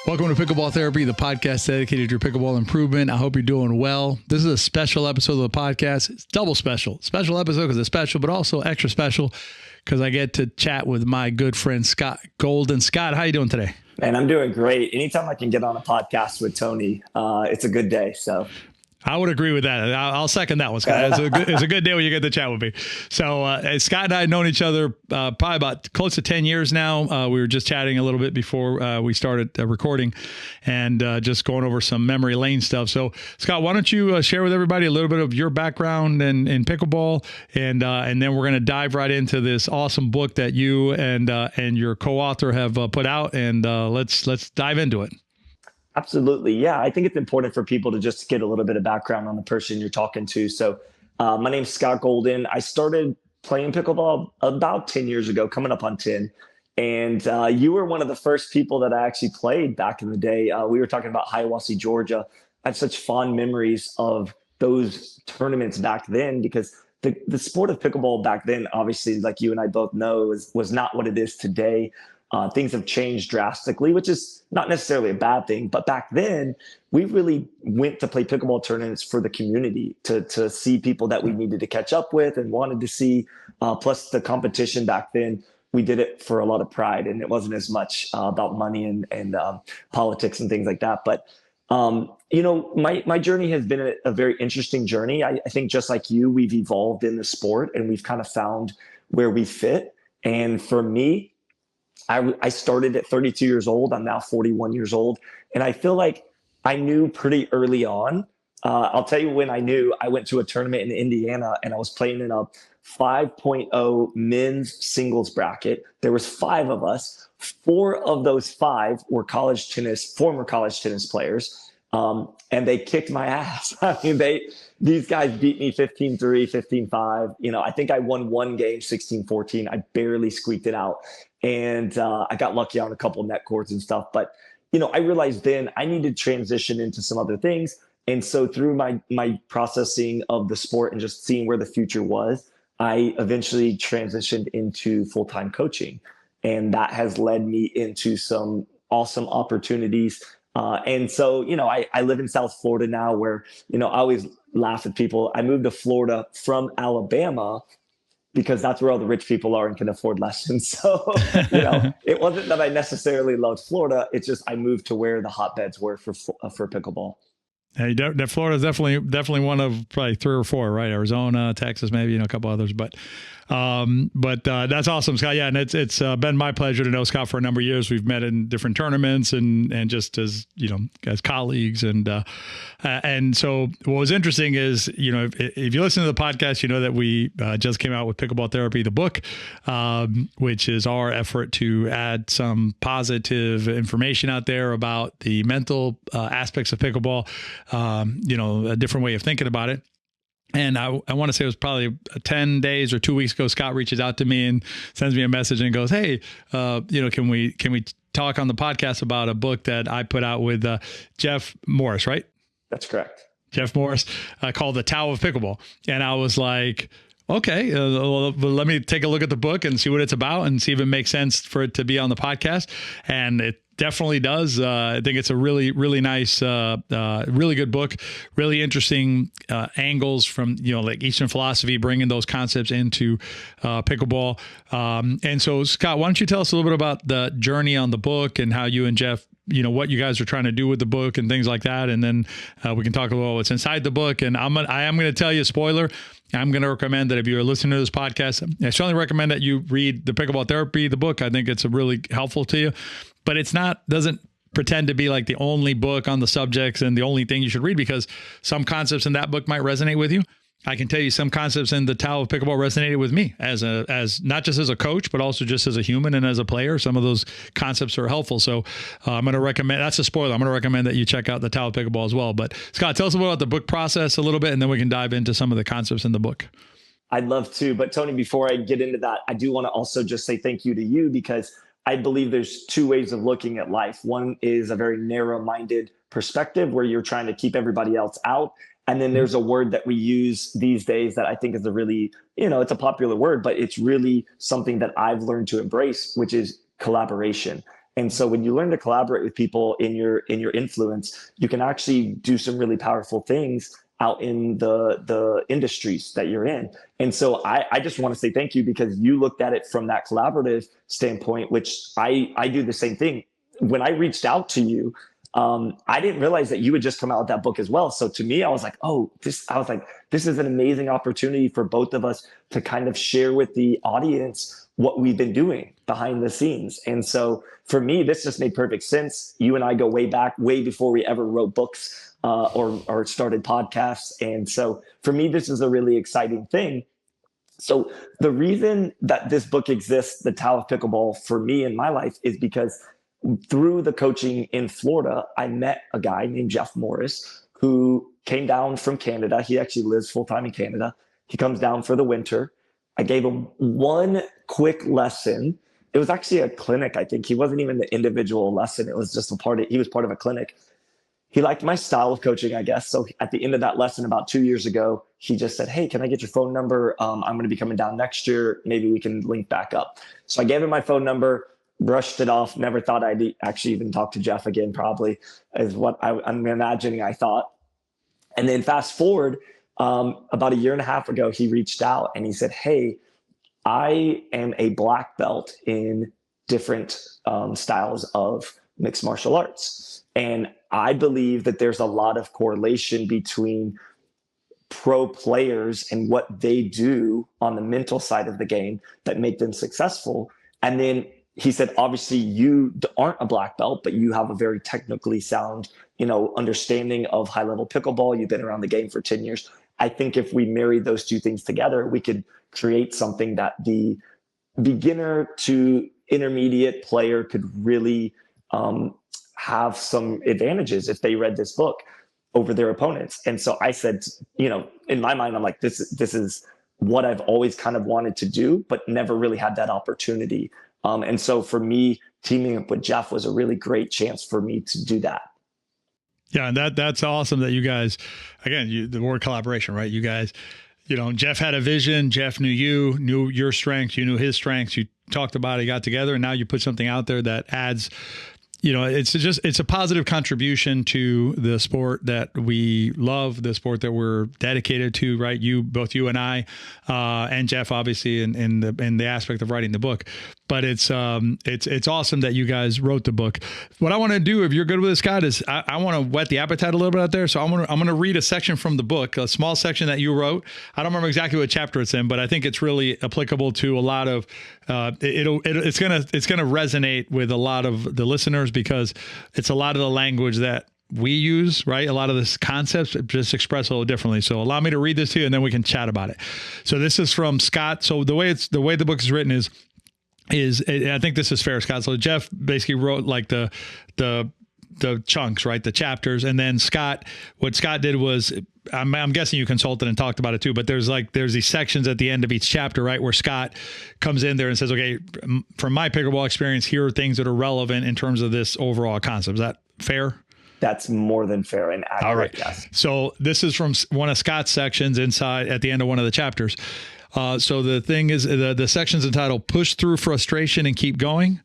Welcome to Pickleball Therapy, the podcast dedicated to your pickleball improvement. I hope you're doing well. This is a special episode of the podcast. It's double special. Special episode because it's special, but also extra special because I get to chat with my good friend, Scott Golden. Scott, how you doing today? Man, I'm doing great. Anytime I can get on a podcast with Tony, it's a good day. So I would agree with that. I'll second that one, Scott. It's a good day when you get to chat with me. So Scott and I have known each other probably about close to 10 years now. We were just chatting a little bit before we started recording and just going over some memory lane stuff. So Scott, why don't you share with everybody a little bit of your background in pickleball, and then we're going to dive right into this awesome book that you and your co-author have put out, and let's dive into it. Absolutely. Yeah, I think it's important for people to just get a little bit of background on the person you're talking to. So my name's Scott Golden. I started playing pickleball about 10 years ago, coming up on 10. And you were one of the first people that I actually played back in the day. We were talking about Hiawassee, Georgia. I have such fond memories of those tournaments back then because the sport of pickleball back then, obviously, like you and I both know, was not what it is today. Things have changed drastically, which is not necessarily a bad thing. But back then, we really went to play pickleball tournaments for the community, to see people that we needed to catch up with and wanted to see. Plus, the competition back then, we did it for a lot of pride, and it wasn't as much about money and politics and things like that. But my journey has been a very interesting journey. I think just like you, we've evolved in the sport, and we've kind of found where we fit. And for me, I started at 32 years old. I'm now 41 years old. And I feel like I knew pretty early on. I'll tell you when I knew. I went to a tournament in Indiana and I was playing in a 5.0 men's singles bracket. There was 5 of us. 4 of those 5 were former college tennis players. And they kicked my ass. I mean, these guys beat me 15-3, 15-5. I think I won one game, 16-14. I barely squeaked it out. And I got lucky on a couple of net cords and stuff. But, I realized then I needed to transition into some other things. And so through my processing of the sport and just seeing where the future was, I eventually transitioned into full-time coaching. And that has led me into some awesome opportunities. And so, I live in South Florida now where, I always laugh at people. I moved to Florida from Alabama because that's where all the rich people are and can afford lessons. So, it wasn't that I necessarily loved Florida. It's just I moved to where the hotbeds were for pickleball. Hey, Florida is definitely one of probably 3 or 4, right? Arizona, Texas, maybe, a couple others, but that's awesome, Scott. Yeah. And it's been my pleasure to know Scott for a number of years. We've met in different tournaments and just as, as colleagues. And so what was interesting is, if you listen to the podcast, you know that we just came out with Pickleball Therapy, the book, which is our effort to add some positive information out there about the mental aspects of pickleball, a different way of thinking about it. And I want to say it was probably 10 days or 2 weeks ago, Scott reaches out to me and sends me a message and goes, hey, can we talk on the podcast about a book that I put out with Jeff Morris, right? That's correct. Jeff Morris, called The Tao of Pickleball. And I was like, okay, well, let me take a look at the book and see what it's about and see if it makes sense for it to be on the podcast. And it definitely does. I think it's a really, really nice, really good book, really interesting angles from, like Eastern philosophy, bringing those concepts into pickleball. And so, Scott, why don't you tell us a little bit about the journey on the book and how you and Jeff, what you guys are trying to do with the book and things like that. And then we can talk a little what's inside the book. And I am going to tell you a spoiler. I'm going to recommend that if you're listening to this podcast, I certainly recommend that you read the Pickleball Therapy, the book. I think it's really helpful to you, but doesn't pretend to be like the only book on the subjects and the only thing you should read, because some concepts in that book might resonate with you. I can tell you some concepts in the Tao of Pickleball resonated with me as not just as a coach, but also just as a human and as a player. Some of those concepts are helpful. So I'm going to recommend, that's a spoiler, I'm going to recommend that you check out the Tao of Pickleball as well. But Scott, tell us about the book process a little bit, and then we can dive into some of the concepts in the book. I'd love to. But Tony, before I get into that, I do want to also just say thank you to you, because I believe there's 2 ways of looking at life. One is a very narrow-minded perspective where you're trying to keep everybody else out. And then there's a word that we use these days that I think is a really, it's a popular word, but it's really something that I've learned to embrace, which is collaboration. And so when you learn to collaborate with people in your influence, you can actually do some really powerful things out in the industries that you're in. And so I just want to say thank you, because you looked at it from that collaborative standpoint, which I do the same thing. When I reached out to you, I didn't realize that you had just come out with that book as well. So to me, I was like, this is an amazing opportunity for both of us to kind of share with the audience what we've been doing behind the scenes. And so for me, this just made perfect sense. You and I go way back, way before we ever wrote books or started podcasts. And so for me, this is a really exciting thing. So the reason that this book exists, The Tao of Pickleball, for me in my life, is because through the coaching in Florida, I met a guy named Jeff Morris who came down from Canada. He actually lives full-time in Canada. He comes down for the winter. I gave him one quick lesson. It was actually a clinic, I think. He wasn't even the individual lesson. It was just he was part of a clinic. He liked my style of coaching, I guess. So at the end of that lesson about 2 years ago, he just said, hey, can I get your phone number? I'm going to be coming down next year. Maybe we can link back up. So I gave him my phone number, brushed it off, never thought I'd actually even talk to Jeff again, probably, is what I'm imagining I thought. And then fast forward, about a year and a half ago, he reached out and he said, hey, I am a black belt in different styles of mixed martial arts. And I believe that there's a lot of correlation between pro players and what they do on the mental side of the game that make them successful. And then he said, obviously you aren't a black belt, but you have a very technically sound, understanding of high level pickleball. You've been around the game for 10 years. I think if we married those two things together, we could create something that the beginner to intermediate player could really have some advantages if they read this book over their opponents. And so I said, in my mind, I'm like, this is what I've always kind of wanted to do, but never really had that opportunity. And so for me, teaming up with Jeff was a really great chance for me to do that. Yeah, and that's awesome that you guys, again, the word collaboration, right? You guys, Jeff had a vision. Jeff knew your strengths. You knew his strengths. You talked about it, got together, and now you put something out there that adds, it's a positive contribution to the sport that we love, the sport that we're dedicated to, right? Both you and I, and Jeff, obviously, in the aspect of writing the book. But it's awesome that you guys wrote the book. What I want to do, if you're good with this, Scott, is I want to whet the appetite a little bit out there. So I'm gonna read a section from the book, a small section that you wrote. I don't remember exactly what chapter it's in, but I think it's really applicable to a lot of. It's gonna resonate with a lot of the listeners, because it's a lot of the language that we use, right? A lot of this concepts just expressed a little differently. So allow me to read this to you, and then we can chat about it. So this is from Scott. So the way the book is written is I think this is fair, Scott. So Jeff basically wrote like the chunks, right? The chapters. And then what Scott did was, I'm guessing you consulted and talked about it too, but there's these sections at the end of each chapter, right? Where Scott comes in there and says, okay, from my pickleball experience, here are things that are relevant in terms of this overall concept. Is that fair? That's more than fair and accurate. All right. Yes. So this is from one of Scott's sections inside at the end of one of the chapters. So the thing is, the section's entitled Push Through Frustration and Keep Going.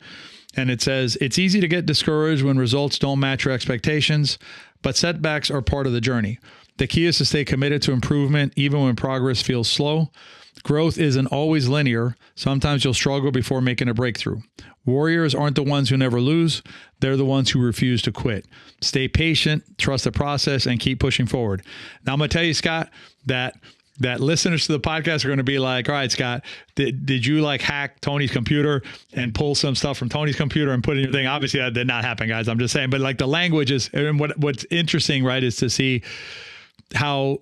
And it says, it's easy to get discouraged when results don't match your expectations, but setbacks are part of the journey. The key is to stay committed to improvement, even when progress feels slow. Growth isn't always linear. Sometimes you'll struggle before making a breakthrough. Warriors aren't the ones who never lose. They're the ones who refuse to quit. Stay patient, trust the process, and keep pushing forward. Now, I'm going to tell you, Scott, that listeners to the podcast are going to be like, all right, Scott, did you hack Tony's computer and pull some stuff from Tony's computer and put in your thing? Obviously that did not happen, guys. I'm just saying, but the language is, and what's interesting, right, is to see how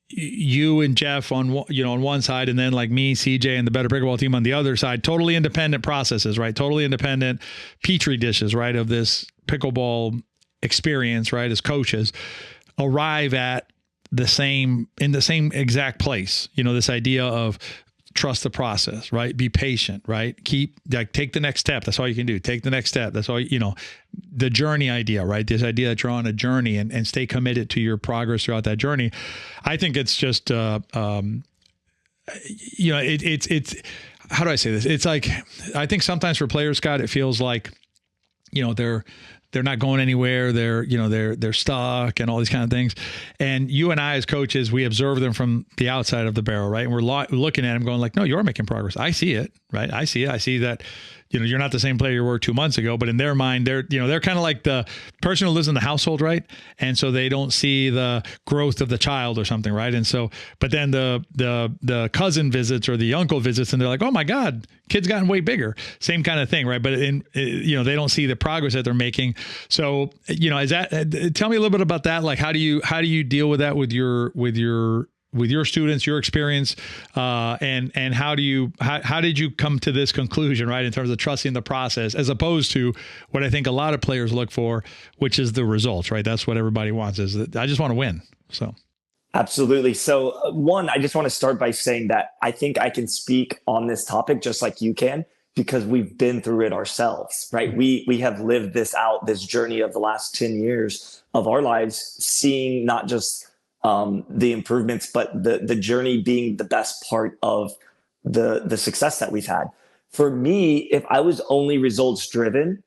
you and Jeff on one side, and then me, CJ, and the Better Pickleball team on the other side, totally independent processes, right? Totally independent petri dishes, right? Of this pickleball experience, right? As coaches arrive at in the same exact place, this idea of trust the process, right? Be patient, right? Take the next step. That's all you can do. Take the next step. That's all, the journey idea, right? This idea that you're on a journey and stay committed to your progress throughout that journey. I think it's just, it's how do I say this? It's I think sometimes for players, Scott, it feels like they're not going anywhere. They're stuck and all these kind of things. And you and I, as coaches, we observe them from the outside of the barrel, right? And we're looking at them going like, no, you're making progress. I see it, right? I see it. I see that, you're not the same player you were 2 months ago, but in their mind, they're kind of like the person who lives in the household, right? And so they don't see the growth of the child or something, right? And so, but then the cousin visits or the uncle visits, and they're like, oh my God, kid's gotten way bigger. Same kind of thing, right? But they don't see the progress that they're making. So, is that? Tell me a little bit about that. Like, how do you deal with that with your students, your experience, and how did you come to this conclusion, right? In terms of trusting the process, as opposed to what I think a lot of players look for, which is the results, right? That's what everybody wants, is that I just want to win. So. Absolutely. So one, I just want to start by saying that I think I can speak on this topic just like you can, because we've been through it ourselves, right? We have lived this journey of the last 10 years of our lives, seeing not just the improvements, but the journey being the best part of the success that we've had. For me, if I was only results driven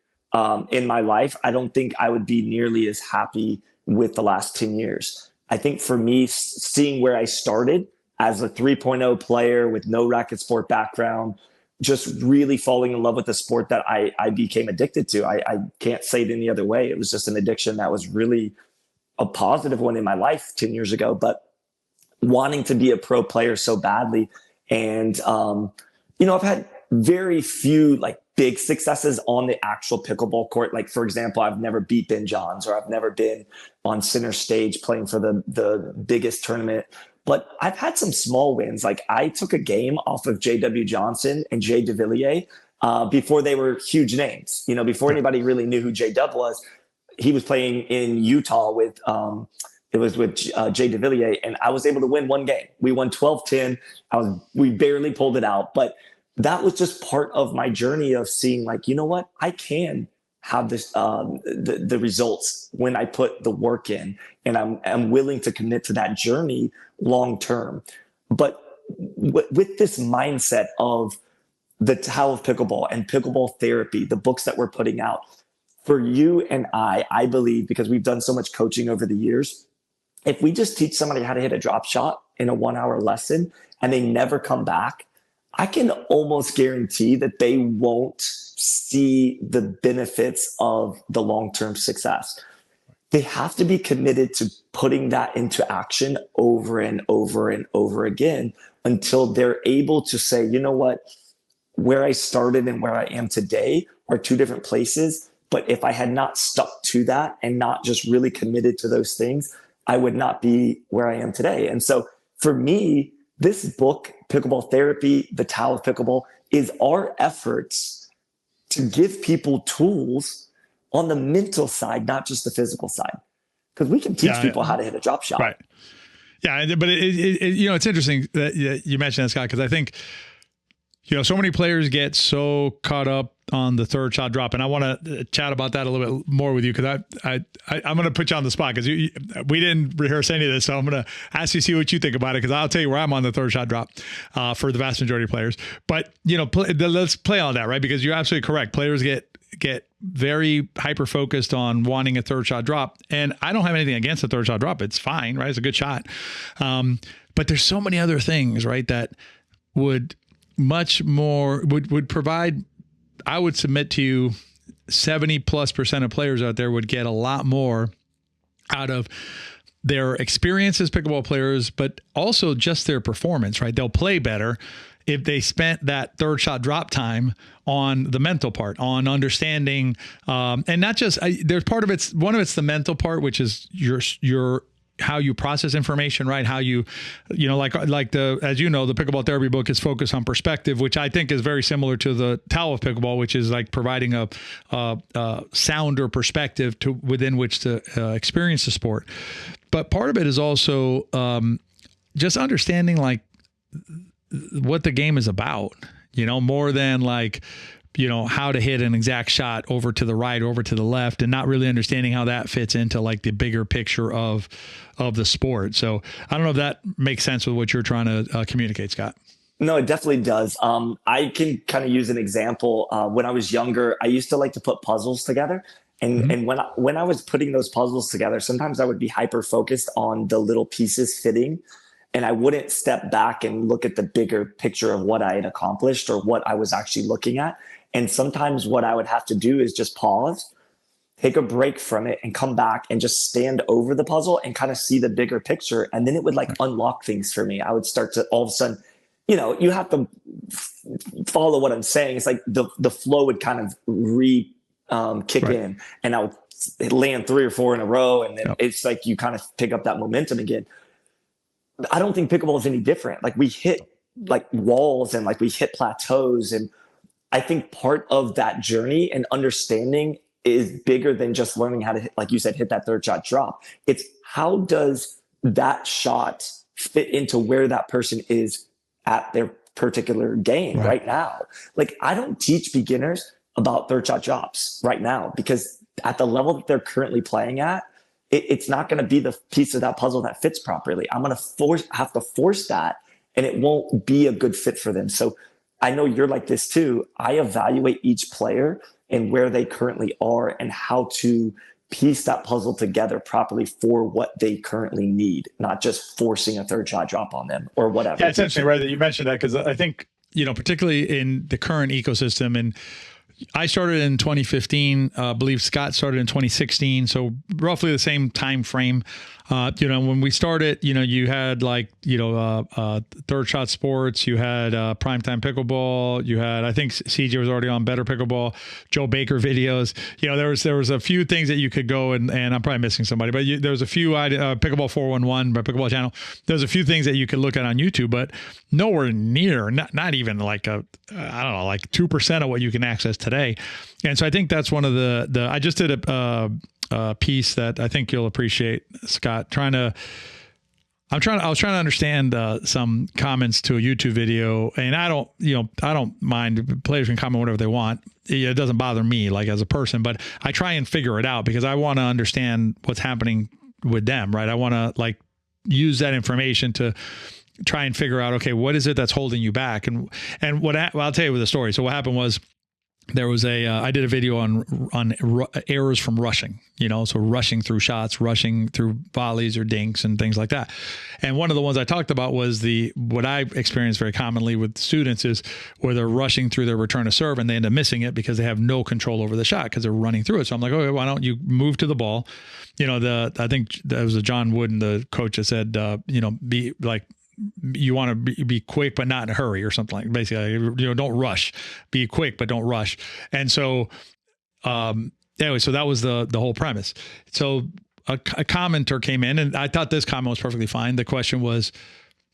in my life, I don't think I would be nearly as happy with the last 10 years. I think for me, seeing where I started as a 3.0 player with no racket sport background, just really falling in love with the sport that I became addicted to. I can't say it any other way. It was just an addiction that was really a positive one in my life 10 years ago, but wanting to be a pro player so badly. And, I've had very few like big successes on the actual pickleball court. Like, for example, I've never beat Ben Johns, or I've never been on center stage playing for the biggest tournament, but I've had some small wins. Like, I took a game off of J.W. Johnson and Jay DeVilliers before they were huge names, before anybody really knew who J-Dub was. He was playing in Utah with Jay DeVilliers, and I was able to win one game. We won 12-10. We barely pulled it out, but that was just part of my journey of seeing, like, you know what, I can have this the results when I put the work in, and I'm willing to commit to that journey long term. But with this mindset of the Tao of Pickleball and pickleball therapy, the books that we're putting out, for you and I believe, because we've done so much coaching over the years, if we just teach somebody how to hit a drop shot in a 1-hour lesson and they never come back, I can almost guarantee that they won't see the benefits of the long-term success. They have to be committed to putting that into action over and over and over again until they're able to say, you know what, where I started and where I am today are two different places. But if I had not stuck to that and not just really committed to those things, I would not be where I am today. And so for me, this book, Pickleball Therapy, the Tao of Pickleball, is our efforts to give people tools on the mental side, not just the physical side. Because we can teach people how to hit a drop shot. Right. Yeah, but it's interesting that you mentioned that, Scott, because I think, so many players get so caught up on the third shot drop, and I want to chat about that a little bit more with you, because I'm going to put you on the spot, because we didn't rehearse any of this, so I'm going to ask you to see what you think about it, because I'll tell you where I'm on the third shot drop for the vast majority of players. But let's play on that, right? Because you're absolutely correct. Players get very hyper focused on wanting a third shot drop, and I don't have anything against the third shot drop. It's fine, right? It's a good shot, but there's so many other things, right, that would much more would provide. I would submit to you 70+% of players out there would get a lot more out of their experience as pickleball players, but also just their performance, right? They'll play better if they spent that third shot drop time on the mental part, on understanding, and not just, there's one of it's the mental part, which is your how you process information, right? How you like as you know, the pickleball therapy book is focused on perspective, which I think is very similar to the Tao of Pickleball, which is like providing a sounder perspective within which to experience the sport. But part of it is also just understanding like what the game is about, more than like, how to hit an exact shot over to the right, over to the left, and not really understanding how that fits into like the bigger picture of the sport. So I don't know if that makes sense with what you're trying to communicate, Scott. No, it definitely does. I can kind of use an example. When I was younger, I used to like to put puzzles together. Mm-hmm. And when I was putting those puzzles together, sometimes I would be hyper focused on the little pieces fitting, and I wouldn't step back and look at the bigger picture of what I had accomplished or what I was actually looking at. And sometimes what I would have to do is just pause, take a break from it, and come back and just stand over the puzzle and kind of see the bigger picture. And then it would like unlock things for me. I would start to all of a sudden, you have to follow what I'm saying. It's like the flow would kind of kick in, and I would land 3 or 4 in a row, and then it's like you kind of pick up that momentum again. I don't think pickleball is any different. Like we hit like walls and like we hit plateaus, and I think part of that journey and understanding is bigger than just learning how to hit, like you said, hit that third shot drop. It's how does that shot fit into where that person is at their particular game right now. Like I don't teach beginners about third shot drops right now, because at the level that they're currently playing at, it's not going to be the piece of that puzzle that fits properly. I'm going to have to force that, and it won't be a good fit for them. So I know you're like this too. I evaluate each player and where they currently are and how to piece that puzzle together properly for what they currently need, not just forcing a third shot drop on them or whatever. Yeah, it's interesting, right, that you mentioned that, because I think, particularly in the current ecosystem, and I started in 2015. I believe Scott started in 2016. So roughly the same time frame. When we started, you had like, Third Shot Sports, you had Primetime Pickleball, you had, I think CJ was already on Better Pickleball, Joe Baker videos. There was a few things that you could go and I'm probably missing somebody, but there was a few, Pickleball 411, by Pickleball Channel. There's a few things that you could look at on YouTube, but nowhere near, not even like like 2% of what you can access today. And so I think that's one of I just did a piece that I think you'll appreciate, Scott. I was trying to understand some comments to a YouTube video, and I don't mind. Players can comment whatever they want. It doesn't bother me, like as a person, but I try and figure it out because I want to understand what's happening with them, right? I want to use that information to try and figure out, okay, what is it that's holding you back? And I'll tell you the story. So what happened was, there was I did a video on errors from rushing, so rushing through shots, rushing through volleys or dinks and things like that. And one of the ones I talked about was what I experience very commonly with students is where they're rushing through their return to serve and they end up missing it because they have no control over the shot because they're running through it. So I'm like, okay, why don't you move to the ball? I think that was John Wooden, the coach, that said, be like, you want to be quick, but not in a hurry or something like, basically, don't rush, be quick, but don't rush. And so, anyway, so that was the whole premise. So a commenter came in, and I thought this comment was perfectly fine. The question was,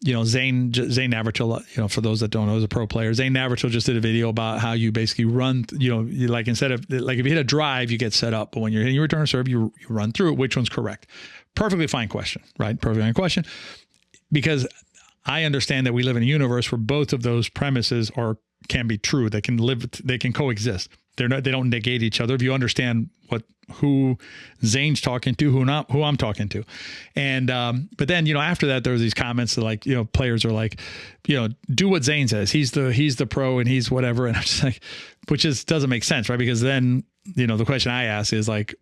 Zane Navratil, for those that don't know, is a pro player. Zane Navratil just did a video about how you basically run, like instead of like, if you hit a drive, you get set up, but when you're hitting your return serve, you run through it. Which one's correct? Perfectly fine question, right? Perfectly fine question. Because I understand that we live in a universe where both of those premises can be true. They can coexist. They don't negate each other. If you understand who Zane's talking to, who I'm talking to. And, but then, after that, there was these comments that like, players are like, do what Zane says. He's the pro and he's whatever. And I'm just like, doesn't make sense, right? Because then, the question I ask is like,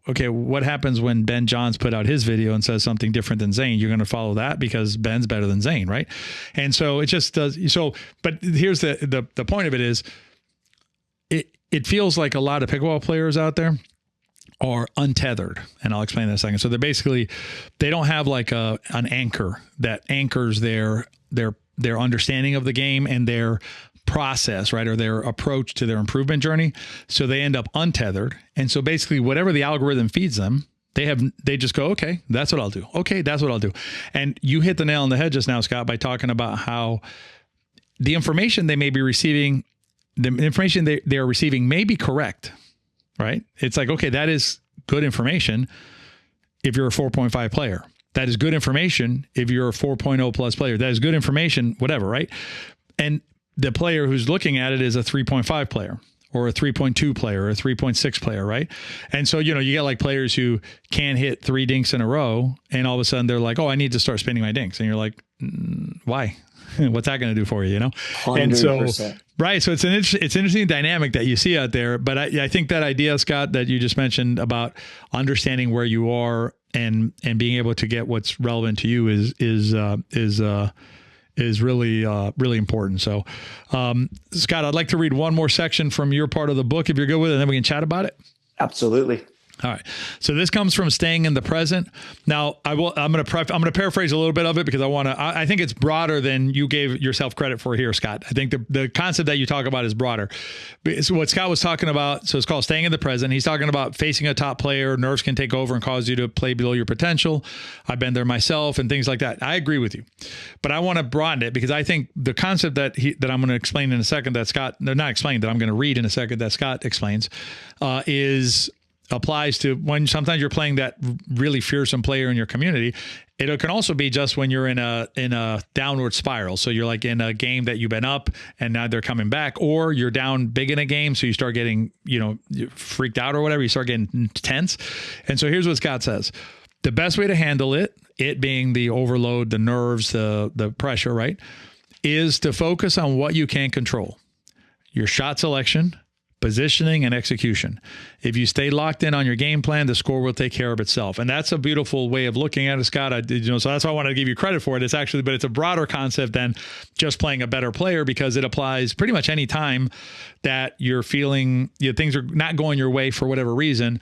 okay, what happens when Ben Johns put out his video and says something different than Zane? You're going to follow that because Ben's better than Zane, right? And so it just does. So, but here's the point of it is, it feels like a lot of pickleball players out there are untethered, and I'll explain that in a second. So they don't have like an anchor that anchors their understanding of the game and their process, right? Or their approach to their improvement journey. So they end up untethered. And so basically whatever the algorithm feeds them, they just go, okay, that's what I'll do. Okay, that's what I'll do. And you hit the nail on the head just now, Scott, by talking about how the information they may be receiving, the information they are receiving may be correct, right? It's like, okay, that is good information if you're a 4.5 player. That is good information if you're a 4.0 plus player. That is good information, whatever, right? And the player who's looking at it is a 3.5 player or a 3.2 player or a 3.6 player, right? And so, you get like players who can't hit 3 dinks in a row, and all of a sudden they're like, oh, I need to start spinning my dinks. And you're like, why? What's that going to do for you? 100%. And so, right. So it's an interesting dynamic that you see out there. But I think that idea, Scott, that you just mentioned about understanding where you are and being able to get what's relevant to you is really, really important. So, Scott, I'd like to read one more section from your part of the book, if you're good with it, and then we can chat about it. Absolutely. All right. So this comes from Staying in the Present. Now, I'm going to paraphrase a little bit of it because I think it's broader than you gave yourself credit for here, Scott. I think the concept that you talk about is broader. So what Scott was talking about, so it's called Staying in the Present. He's talking about facing a top player. Nerves can take over and cause you to play below your potential. I've been there myself and things like that. I agree with you, but I want to broaden it because I think the concept that I'm going to explain in a second that Scott, they're not explained, that I'm going to read in a second that Scott explains, applies to when sometimes you're playing that really fearsome player in your community. It can also be just when you're in a downward spiral. So you're like in a game that you've been up and now they're coming back, or you're down big in a game. So you start getting, freaked out or whatever. You start getting tense. And so here's what Scott says. The best way to handle it being the overload, the nerves, the pressure, right, is to focus on what you can control. Your shot selection, positioning, and execution. If you stay locked in on your game plan, the score will take care of itself. And that's a beautiful way of looking at it, Scott. So that's why I wanted to give you credit for it. But it's a broader concept than just playing a better player, because it applies pretty much any time that you're feeling things are not going your way for whatever reason.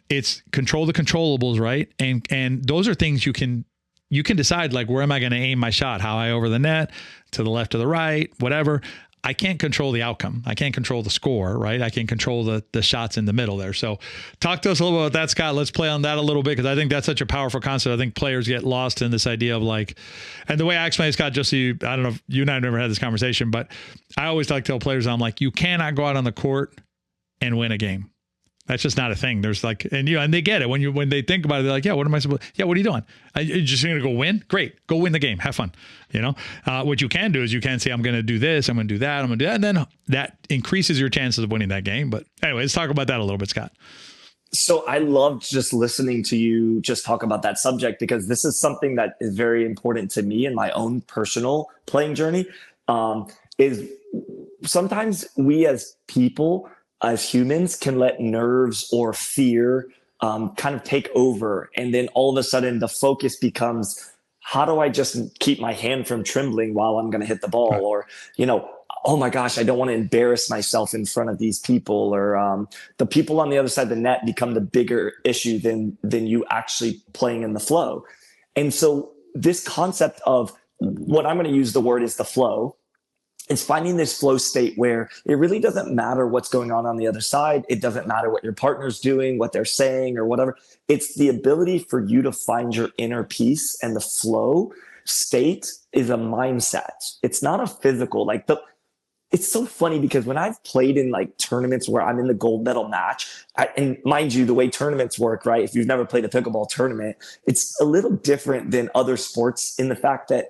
It's control the controllables, right? And those are things you can decide, like, where am I going to aim my shot? How high over the net, to the left or the right, whatever. I can't control the outcome. I can't control the score, right? I can control the shots in the middle there. So talk to us a little bit about that, Scott. Let's play on that a little bit, because I think that's such a powerful concept. I think players get lost in this idea of and the way I explain it, Scott, just so I don't know if you and I have never had this conversation, but I always like to tell players, I'm like, you cannot go out on the court and win a game. That's just not a thing. There's and they get it when they think about it. They're like, yeah, what am I supposed? Yeah, what are you doing? You're just going to go win? Great, go win the game. Have fun. What you can do is you can say, I'm going to do this. I'm going to do that. I'm going to do that, and then that increases your chances of winning that game. But anyway, let's talk about that a little bit, Scott. So I loved just listening to you just talk about that subject, because this is something that is very important to me in my own personal playing journey. Is sometimes we as people, as humans, can let nerves or fear kind of take over. And then all of a sudden the focus becomes, how do I just keep my hand from trembling while I'm going to hit the ball? Right. Or, oh my gosh, I don't want to embarrass myself in front of these people. Or the people on the other side of the net become the bigger issue than you actually playing in the flow. And so this concept of what I'm going to use the word is the flow. It's finding this flow state where it really doesn't matter what's going on the other side. It doesn't matter what your partner's doing, what they're saying, or whatever. It's the ability for you to find your inner peace, and the flow state is a mindset. It's not a physical. It's so funny because when I've played in tournaments where I'm in the gold medal match, and mind you, the way tournaments work, right? If you've never played a pickleball tournament, it's a little different than other sports in the fact that,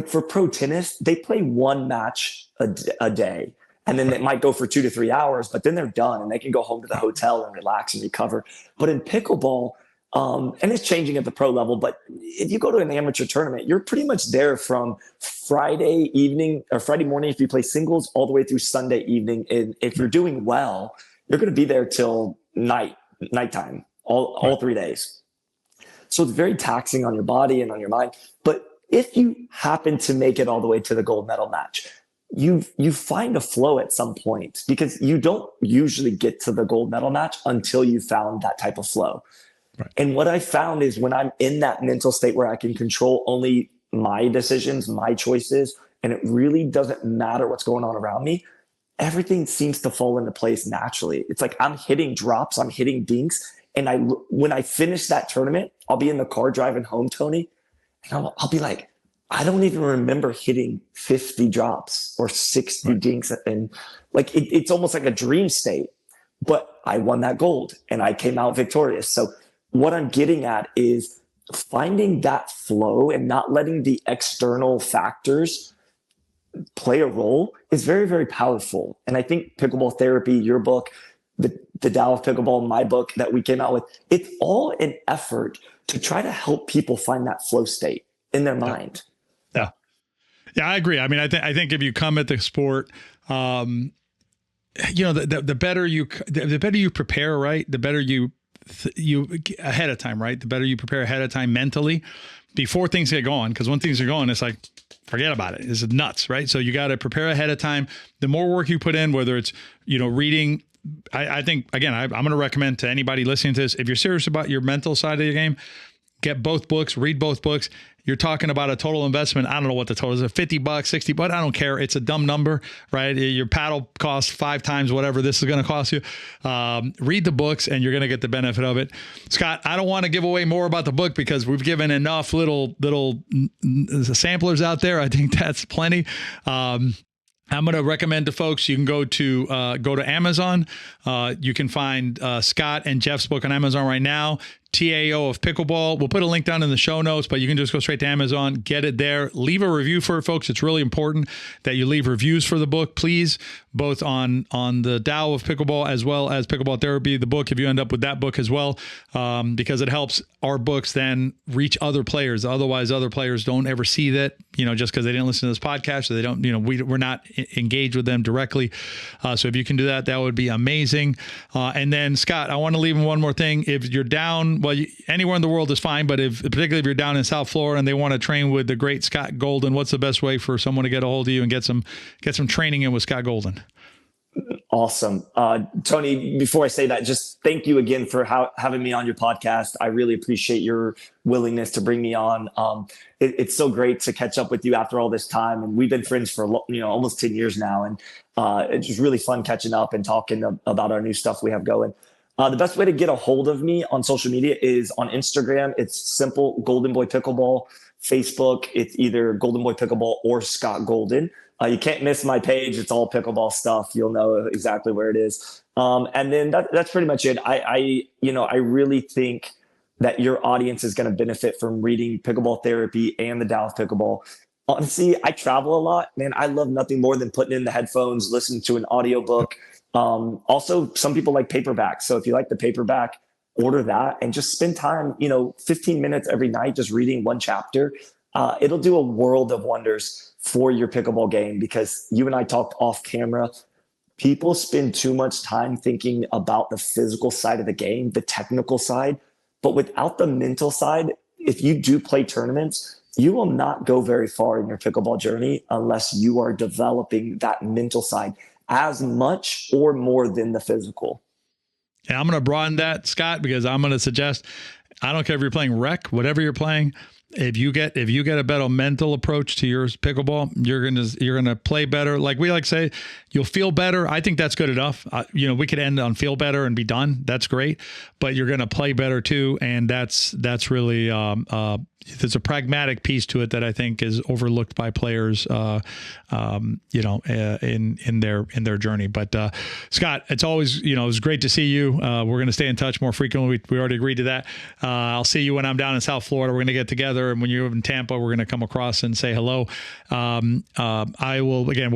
for pro tennis, they play one match a day, and then it might go for 2 to 3 hours, but then they're done and they can go home to the hotel and relax and recover. But in pickleball, and it's changing at the pro level, but if you go to an amateur tournament, you're pretty much there from Friday evening or Friday morning if you play singles, all the way through Sunday evening. And if you're doing well, you're going to be there till nighttime, all 3 days. So it's very taxing on your body and on your mind. But if you happen to make it all the way to the gold medal match, you find a flow at some point, because you don't usually get to the gold medal match until you found that type of flow. Right. And what I found is when I'm in that mental state where I can control only my decisions, my choices, and it really doesn't matter what's going on around me, everything seems to fall into place naturally. It's like I'm hitting drops, I'm hitting dinks. And when I finish that tournament, I'll be in the car driving home, Tony, and I'll be like, I don't even remember hitting 50 drops or 60 dinks. And it's almost like a dream state, but I won that gold and I came out victorious. So what I'm getting at is finding that flow and not letting the external factors play a role is very, very powerful. And I think Pickleball Therapy, your book, the Tao of Pickleball, my book that we came out with, it's all an effort to try to help people find that flow state in their mind. Yeah. Yeah, I agree. I mean, I think if you come at the sport, the better you prepare, right? The better you ahead of time, right? The better you prepare ahead of time mentally before things get going. Because when things are going, it's like, forget about it. It's nuts, right? So you got to prepare ahead of time. The more work you put in, whether it's, reading, I think, again, I'm going to recommend to anybody listening to this, if you're serious about your mental side of your game, get both books, read both books. You're talking about a total investment. I don't know what the total is, $50, $60, I don't care. It's a dumb number, right? Your paddle costs 5 times whatever this is going to cost you. Read the books and you're going to get the benefit of it. Scott, I don't want to give away more about the book because we've given enough little samplers out there. I think that's plenty. I'm going to recommend to folks, you can go to Amazon. You can find Scott and Jeff's book on Amazon right now, Tao of Pickleball. We'll put a link down in the show notes, but you can just go straight to Amazon, get it there. Leave a review for it, folks. It's really important that you leave reviews for the book, please, both on the Tao of Pickleball as well as Pickleball Therapy, the book, if you end up with that book as well, because it helps our books then reach other players. Otherwise, other players don't ever see that, just because they didn't listen to this podcast, so they don't, we're not engaged with them directly. So if you can do that, that would be amazing. And then, Scott, I want to leave in one more thing. If you're down, anywhere in the world is fine, but particularly if you're down in South Florida and they want to train with the great Scott Golden, what's the best way for someone to get a hold of you and get some training in with Scott Golden? Awesome. Tony, before I say that, just thank you again for having me on your podcast. I really appreciate your willingness to bring me on. It's so great to catch up with you after all this time. And we've been friends for, almost 10 years now. And it's just really fun catching up and talking about our new stuff we have going. The best way to get a hold of me on social media is on Instagram. It's simple, Golden Boy Pickleball. Facebook, it's either Golden Boy Pickleball or Scott Golden. You can't miss my page. It's all pickleball stuff. You'll know exactly where it is. And then that's pretty much it. I really think that your audience is going to benefit from reading Pickleball Therapy and the Tao of Pickleball. Honestly, I travel a lot, man. I love nothing more than putting in the headphones, listening to an audiobook. Also, some people like paperback. So if you like the paperback, order that and just spend time, 15 minutes every night, just reading one chapter. It'll do a world of wonders for your pickleball game, because you and I talked off camera. People spend too much time thinking about the physical side of the game, the technical side, but without the mental side, if you do play tournaments, you will not go very far in your pickleball journey unless you are developing that mental side as much or more than the physical. And I'm going to broaden that, Scott, because I'm going to suggest, I don't care if you're playing rec, whatever you're playing, if you get a better mental approach to your pickleball, you're gonna play better. Like we like to say, you'll feel better. I think that's good enough. We could end on feel better and be done. That's great, but you're gonna play better too, and that's really there's a pragmatic piece to it that I think is overlooked by players, in their journey. But Scott, it's always it's great to see you. We're going to stay in touch more frequently. We already agreed to that. I'll see you when I'm down in South Florida. We're going to get together, and when you're in Tampa, we're going to come across and say hello. We'll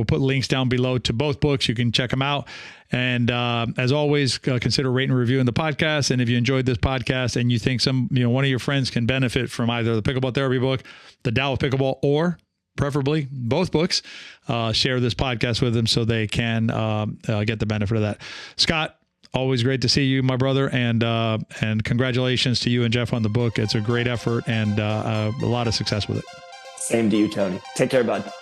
put links down below to both books. You can check them out. And as always, consider rating and reviewing the podcast. And if you enjoyed this podcast and you think one of your friends can benefit from either the Pickleball Therapy book, the Tao of Pickleball, or preferably both books, share this podcast with them so they can get the benefit of that. Scott, always great to see you, my brother. And congratulations to you and Jeff on the book. It's a great effort and a lot of success with it. Same to you, Tony. Take care, bud.